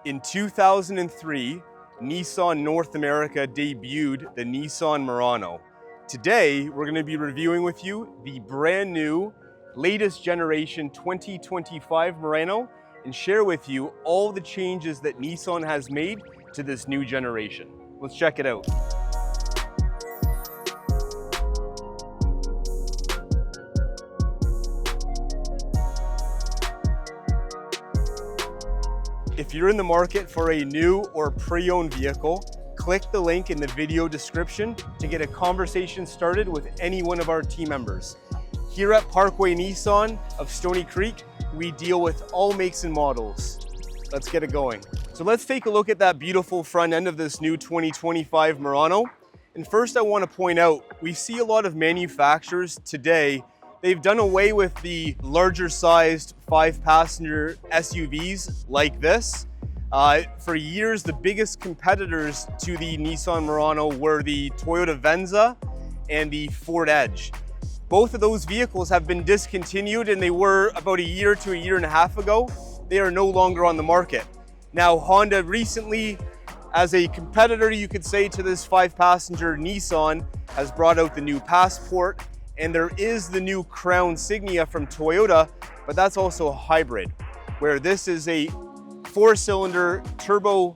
In 2003, Nissan North America debuted the Nissan Murano. Today, we're going to be reviewing with you the brand new, latest generation 2025 Murano and share with you all the changes that Nissan has made to this new generation. Let's check it out. If you're in the market for a new or pre-owned vehicle, click the link in the video description to get a conversation started with any one of our team members. Here at Pkwy Nissan of Stoney Creek, we deal with all makes and models. Let's get it going. So let's take a look at that beautiful front end of this new 2025 Murano. And first I want to point out, we see a lot of manufacturers today, they've done away with the larger sized 5-passenger SUVs like this. For years, the biggest competitors to the Nissan Murano were the Toyota Venza and the Ford Edge. Both of those vehicles have been discontinued, and they were about a year to a year and a half ago. They are no longer on the market. Now, Honda recently, as a competitor, you could say, to this 5-passenger Nissan, has brought out the new Passport, and there is the new Crown Signia from Toyota, but that's also a hybrid, where this is a 4-cylinder turbo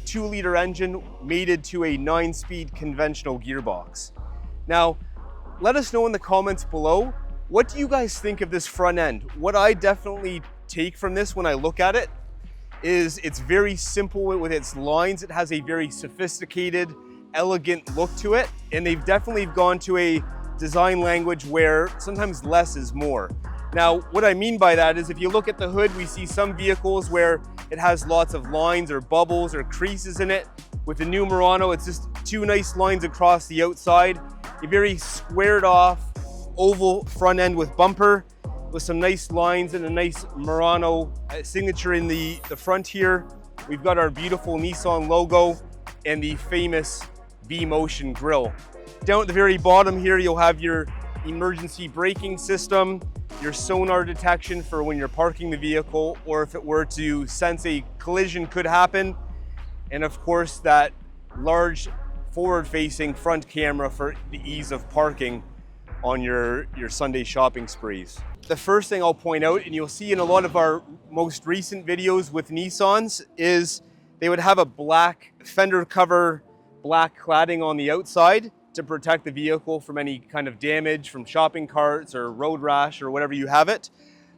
2-liter engine mated to a 9-speed conventional gearbox. Now, let us know in the comments below, what do you guys think of this front end? What I definitely take from this when I look at it is it's very simple with its lines. It has a very sophisticated, elegant look to it, and they've definitely gone to a design language where sometimes less is more. Now, what I mean by that is if you look at the hood, we see some vehicles where it has lots of lines or bubbles or creases in it. With the new Murano, it's just 2 nice lines across the outside, a very squared off oval front end with bumper, with some nice lines and a nice Murano signature in the front here. We've got our beautiful Nissan logo and the famous B-Motion grille. Down at the very bottom here, you'll have your emergency braking system, your sonar detection for when you're parking the vehicle, or if it were to sense a collision could happen. And of course, that large forward-facing front camera for the ease of parking on your Sunday shopping sprees. The first thing I'll point out, and you'll see in a lot of our most recent videos with Nissans, is they would have a black fender cover, black cladding on the outside to protect the vehicle from any kind of damage from shopping carts or road rash or whatever you have it.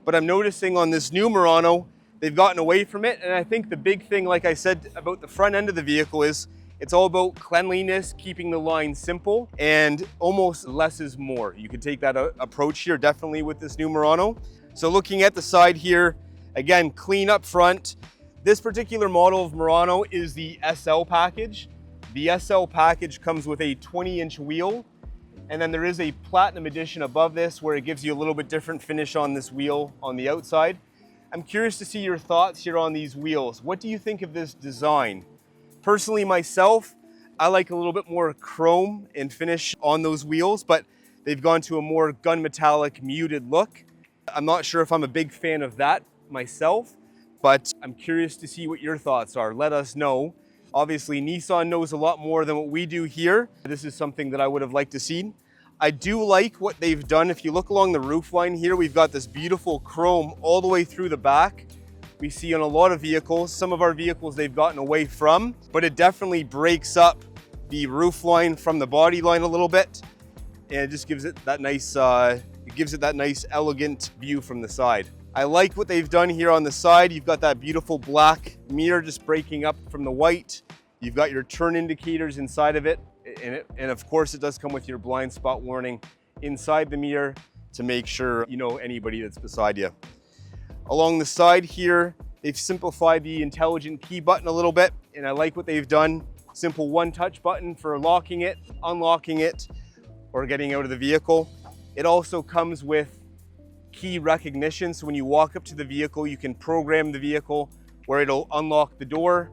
But I'm noticing on this new Murano, they've gotten away from it. And I think the big thing, like I said, about the front end of the vehicle is it's all about cleanliness, keeping the line simple, and almost less is more. You could take that approach here definitely with this new Murano. So looking at the side here, again, clean up front. This particular model of Murano is the SL package. The SL package comes with a 20-inch wheel, and then there is a Platinum edition above this where it gives you a little bit different finish on this wheel on the outside. I'm curious to see your thoughts here on these wheels. What do you think of this design? Personally, myself, I like a little bit more chrome and finish on those wheels, but they've gone to a more gunmetallic muted look. I'm not sure if I'm a big fan of that myself, but I'm curious to see what your thoughts are. Let us know. Obviously, Nissan knows a lot more than what we do here. This is something that I would have liked to see. I do like what they've done. If you look along the roof line here, we've got this beautiful chrome all the way through the back. We see on a lot of vehicles, some of our vehicles they've gotten away from, but it definitely breaks up the roof line from the body line a little bit. And it just gives it that nice, elegant view from the side. I like what they've done here on the side. You've got that beautiful black mirror just breaking up from the white. You've got your turn indicators inside of it. And of course, it does come with your blind spot warning inside the mirror to make sure you know anybody that's beside you. Along the side here, they've simplified the intelligent key button a little bit, and I like what they've done. Simple one-touch button for locking it, unlocking it, or getting out of the vehicle. It also comes with key recognition, so when you walk up to the vehicle, you can program the vehicle where it'll unlock the door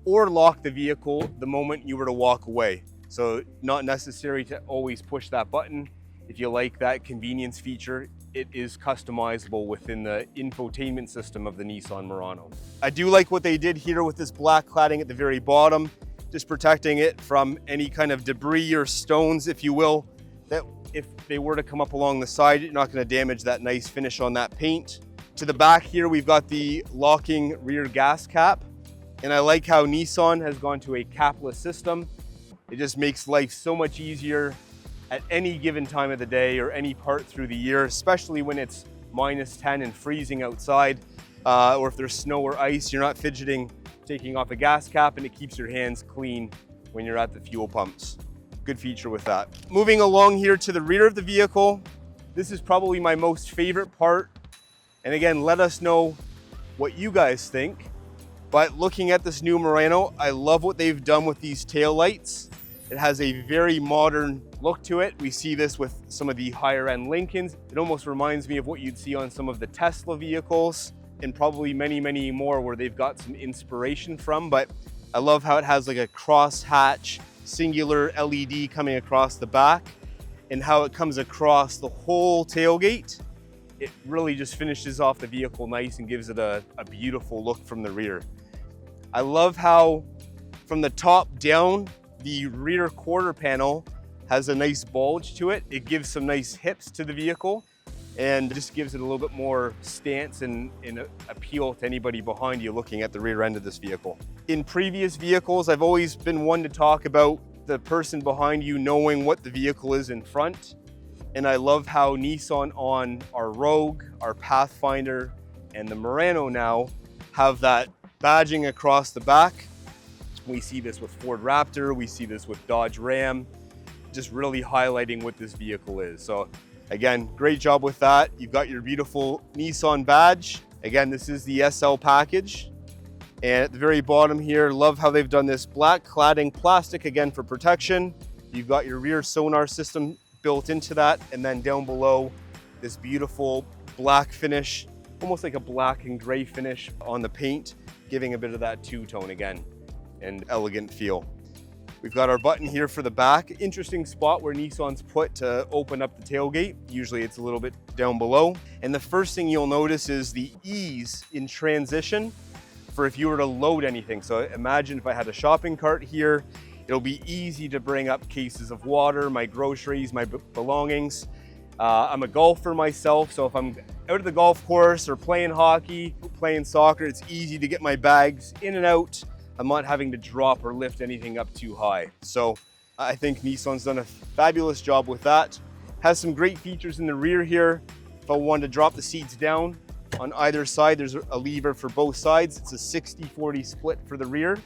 or lock the vehicle the moment you were to walk away. So not necessary to always push that button. If you like that convenience feature, it is customizable within the infotainment system of the Nissan Murano. I do like what they did here with this black cladding at the very bottom, just protecting it from any kind of debris or stones, if you will, that if they were to come up along the side, you're not going to damage that nice finish on that paint. To the back here, we've got the locking rear gas cap. And I like how Nissan has gone to a capless system. It just makes life so much easier at any given time of the day or any part through the year, especially when it's -10 and freezing outside, or if there's snow or ice, you're not fidgeting taking off a gas cap, and it keeps your hands clean when you're at the fuel pumps. Good feature with that. Moving along here to the rear of the vehicle, this is probably my most favorite part. And again, let us know what you guys think. But looking at this new Murano, I love what they've done with these tail lights. It has a very modern look to it. We see this with some of the higher end Lincolns. It almost reminds me of what you'd see on some of the Tesla vehicles, and probably many, many more where they've got some inspiration from. But I love how it has like a cross hatch, singular LED coming across the back, and how it comes across the whole tailgate. It really just finishes off the vehicle nice and gives it a beautiful look from the rear. I love how from the top down, the rear quarter panel has a nice bulge to it. It gives some nice hips to the vehicle and just gives it a little bit more stance and appeal to anybody behind you looking at the rear end of this vehicle. In previous vehicles, I've always been one to talk about the person behind you knowing what the vehicle is in front. And I love how Nissan on our Rogue, our Pathfinder, and the Murano now have that badging across the back. We see this with Ford Raptor, we see this with Dodge Ram, just really highlighting what this vehicle is. So again, great job with that. You've got your beautiful Nissan badge. Again, this is the SL package. And at the very bottom here, love how they've done this black cladding plastic, again for protection. You've got your rear sonar system built into that. And then down below, this beautiful black finish, almost like a black and gray finish on the paint, giving a bit of that two-tone again and elegant feel. We've got our button here for the back. Interesting spot where Nissan's put to open up the tailgate. Usually it's a little bit down below. And the first thing you'll notice is the ease in transition for if you were to load anything. So imagine if I had a shopping cart here, it'll be easy to bring up cases of water, my groceries, my belongings. I'm a golfer myself, so if I'm out at the golf course or playing hockey, playing soccer, it's easy to get my bags in and out. I'm not having to drop or lift anything up too high. So I think Nissan's done a fabulous job with that. Has some great features in the rear here. If I wanted to drop the seats down on either side, there's a lever for both sides. It's a 60-40 split for the rear,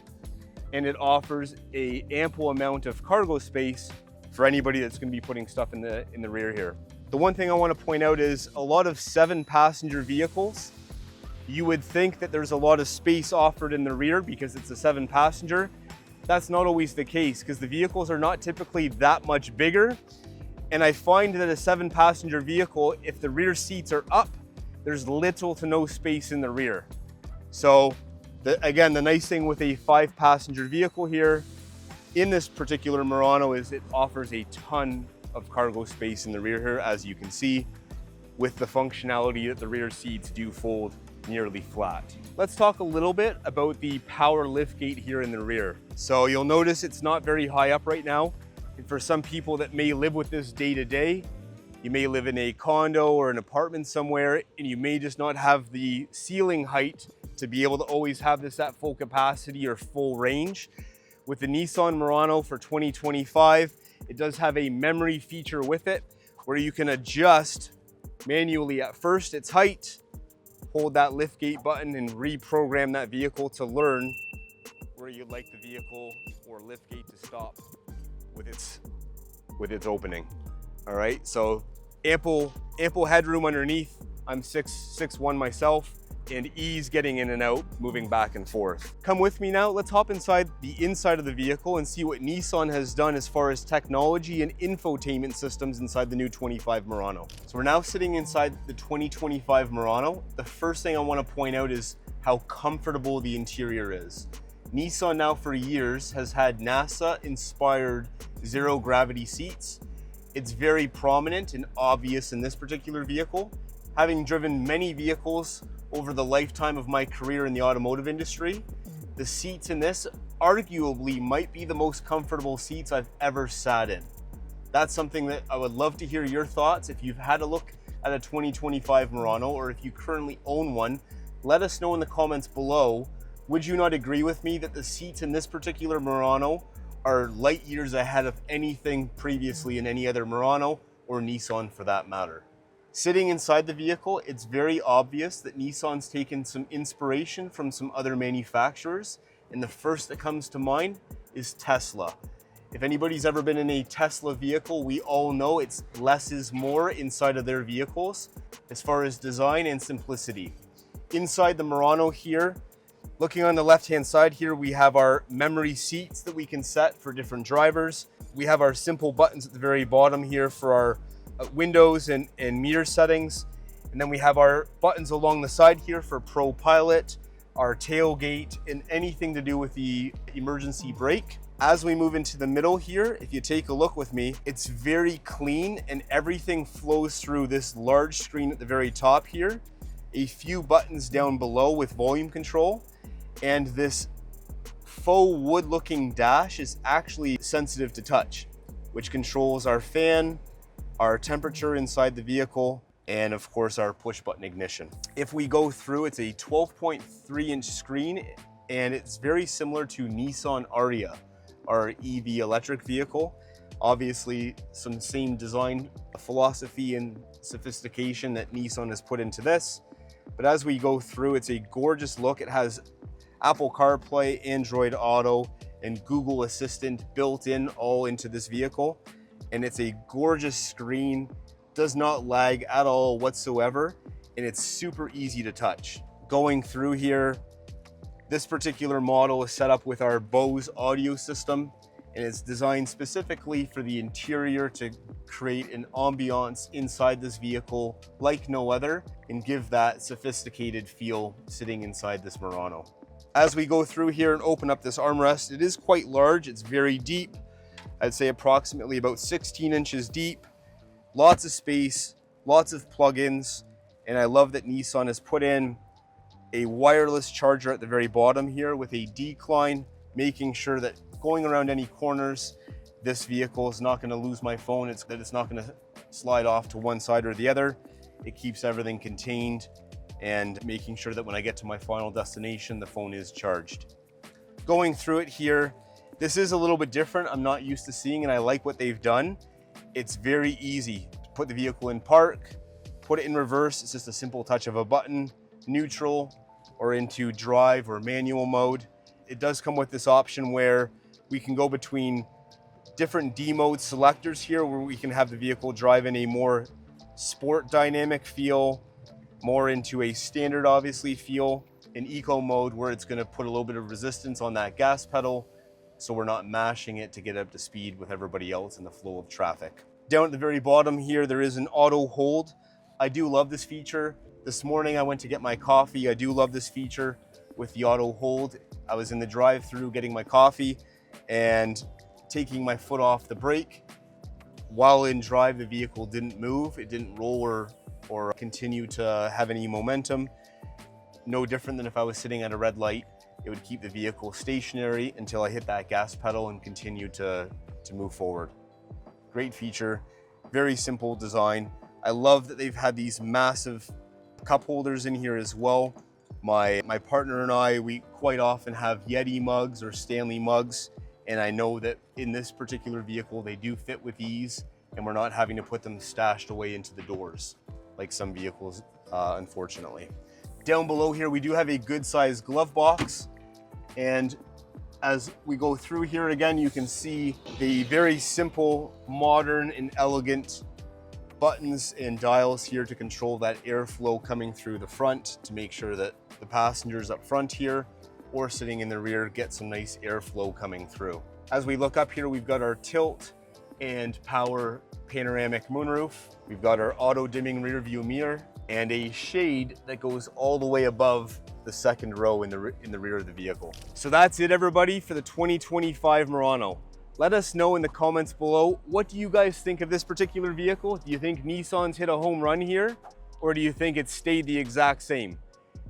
and it offers an ample amount of cargo space for anybody that's going to be putting stuff in the rear here. The one thing I want to point out is a lot of 7-passenger vehicles, you would think that there's a lot of space offered in the rear because it's a 7-passenger. That's not always the case because the vehicles are not typically that much bigger. And I find that a 7-passenger vehicle, if the rear seats are up, there's little to no space in the rear. So again, the nice thing with a 5-passenger vehicle here in this particular Murano is it offers a ton of cargo space in the rear here, as you can see, with the functionality that the rear seats do fold nearly flat. Let's talk a little bit about the power liftgate here in the rear. So you'll notice it's not very high up right now. And for some people that may live with this day to day, you may live in a condo or an apartment somewhere, and you may just not have the ceiling height to be able to always have this at full capacity or full range. With the Nissan Murano for 2025, it does have a memory feature with it where you can adjust manually at first its height, hold that liftgate button and reprogram that vehicle to learn where you'd like the vehicle or liftgate to stop with its opening. All right, so ample headroom underneath. I'm 6'1" myself, and ease getting in and out, moving back and forth. Come with me now, let's hop inside of the vehicle and see what Nissan has done as far as technology and infotainment systems inside the new 25 Murano. So we're now sitting inside the 2025 Murano. The first thing I want to point out is how comfortable the interior is. Nissan now for years has had NASA-inspired zero-gravity seats. It's very prominent and obvious in this particular vehicle. Having driven many vehicles over the lifetime of my career in the automotive industry, the seats in this arguably might be the most comfortable seats I've ever sat in. That's something that I would love to hear your thoughts. If you've had a look at a 2025 Murano, or if you currently own one, let us know in the comments below. Would you not agree with me that the seats in this particular Murano are light years ahead of anything previously in any other Murano or Nissan for that matter? Sitting inside the vehicle, it's very obvious that Nissan's taken some inspiration from some other manufacturers, and the first that comes to mind is Tesla. If anybody's ever been in a Tesla vehicle, we all know it's less is more inside of their vehicles as far as design and simplicity. Inside the Murano here, looking on the left-hand side here, we have our memory seats that we can set for different drivers. We have our simple buttons at the very bottom here for our windows and mirror settings. And then we have our buttons along the side here for Pro Pilot, our tailgate, and anything to do with the emergency brake. As we move into the middle here, if you take a look with me, it's very clean and everything flows through this large screen at the very top here. A few buttons down below with volume control, and this faux wood looking dash is actually sensitive to touch, which controls our fan, our temperature inside the vehicle, and of course our push button ignition. If we go through, it's a 12.3 inch screen, and it's very similar to Nissan Ariya, our EV electric vehicle. Obviously some same design philosophy and sophistication that Nissan has put into this. But as we go through, it's a gorgeous look. It has Apple CarPlay, Android Auto, and Google Assistant built in all into this vehicle. And it's a gorgeous screen, does not lag at all whatsoever, and it's super easy to touch. Going through here, this particular model is set up with our Bose audio system, and it's designed specifically for the interior to create an ambiance inside this vehicle like no other and give that sophisticated feel sitting inside this Murano. As we go through here and open up this armrest, it is quite large, it's very deep. I'd say approximately about 16 inches deep, lots of space, lots of plugins, and I love that Nissan has put in a wireless charger at the very bottom here with a decline, making sure that going around any corners, this vehicle is not going to lose my phone. It's not going to slide off to one side or the other. It keeps everything contained and making sure that when I get to my final destination, the phone is charged. Going through it here, this is a little bit different. I'm not used to seeing, and I like what they've done. It's very easy to put the vehicle in park, put it in reverse. It's just a simple touch of a button, neutral, or into drive or manual mode. It does come with this option where we can go between different D mode selectors here, where we can have the vehicle drive in a more sport dynamic feel, more into a standard obviously feel, in eco mode where it's going to put a little bit of resistance on that gas pedal, so we're not mashing it to get up to speed with everybody else in the flow of traffic. Down at the very bottom here, there is an auto hold. I do love this feature. This morning I went to get my coffee. I do love this feature with the auto hold. I was in the drive-through getting my coffee and taking my foot off the brake. While in drive, the vehicle didn't move. It didn't roll or continue to have any momentum. No different than if I was sitting at a red light. It would keep the vehicle stationary until I hit that gas pedal and continue to move forward. Great feature, very simple design. I love that they've had these massive cup holders in here as well. My partner and I, we quite often have Yeti mugs or Stanley mugs, and I know that in this particular vehicle, they do fit with ease, and we're not having to put them stashed away into the doors, like some vehicles, unfortunately. Down below here, we do have a good sized glove box. And as we go through here again, you can see the very simple, modern, and elegant buttons and dials here to control that airflow coming through the front to make sure that the passengers up front here or sitting in the rear get some nice airflow coming through. As we look up here, we've got our tilt and power panoramic moonroof. We've got our auto dimming rear view mirror and a shade that goes all the way above the second row in the rear of the vehicle. So that's it, everybody, for the 2025 Murano. Let us know in the comments below, what do you guys think of this particular vehicle? Do you think Nissan's hit a home run here? or do you think it's stayed the exact same?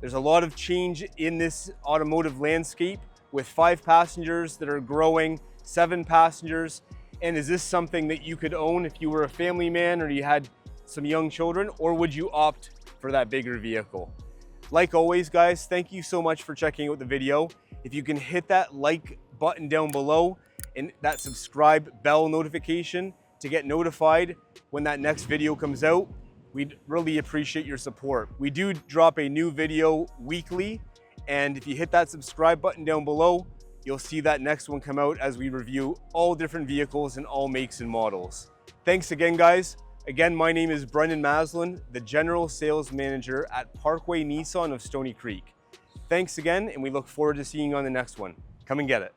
There's a lot of change in this automotive landscape with 5 passengers that are growing, 7 passengers. And is this something that you could own if you were a family man or you had some young children, or would you opt for that bigger vehicle? Like always, guys, thank you so much for checking out the video. If you can hit that like button down below and that subscribe bell notification to get notified when that next video comes out, we'd really appreciate your support. We do drop a new video weekly, and if you hit that subscribe button down below, you'll see that next one come out as we review all different vehicles and all makes and models. Thanks again, guys. Again, my name is Brendan Maslin, the General Sales Manager at Pkwy Nissan of Stony Creek. Thanks again, and we look forward to seeing you on the next one. Come and get it.